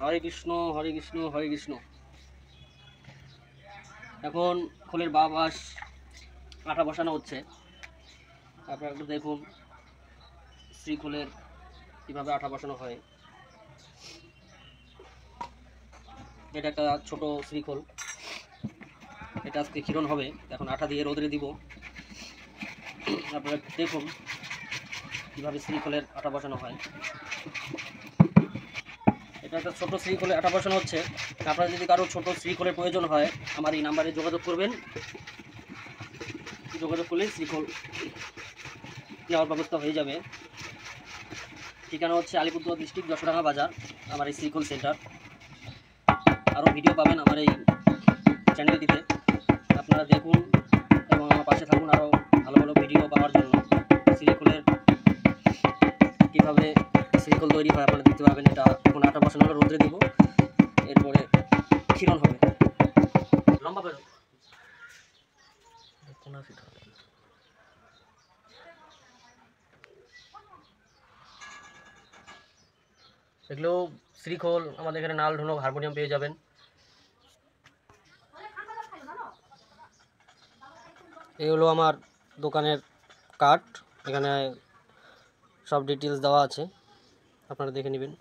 হরে কৃষ্ণ হরে কৃষ্ণ হরে কৃষ্ণ। এখন খোলের বা বাঁশ আঠা বসানো হচ্ছে। আপনারা একটু দেখুন শ্রীখোলের কীভাবে আঠা বসানো হয়। এটা একটা ছোট শ্রীখোল, এটা আজকে ক্ষীরণ হবে। এখন আঠা দিয়ে রোদে দিব। আপনারা দেখুন কীভাবে শ্রীখোলের আঠা বসানো হয়। এটা একটা ছোট শ্রীখোলে আঠা বসানো হচ্ছে। আপনারা যদি কারো ছোট শ্রীখোলের প্রয়োজন হয় আমার এই নাম্বারে যোগাযোগ করবেন। যোগাযোগ করলে শ্রীখোল নেওয়ার ব্যবস্থা হয়ে যাবে। ঠিকানা হচ্ছে আলিপুরদুয়ার ডিস্ট্রিক্ট, যশোডাঙ্গা বাজার, আমার এই শ্রীখোল সেন্টার। আরও ভিডিও পাবেন আমার এই চ্যানেলটিতে। আপনারা দেখুন এবং আমার পাশে থাকুন আরও ভালো ভালো ভিডিও পাওয়ার জন্য। শ্রীখোলের কীভাবে শ্রীখোল তৈরি হয় আপনারা দেখতে পাবেন। এটা এখন আটা বসানো হলে রোদ্রে দিব, এরপরে ক্ষীরণ হবে। লম্বা বেরো এগুলো শ্রীখোল। আমাদের এখানে নাল, ঢোলক, হারমোনিয়াম পেয়ে যাবেন। এই হলো আমার দোকানের কার্ড, এখানে সব ডিটেলস দেওয়া আছে, আপনারা দেখে নেবেন।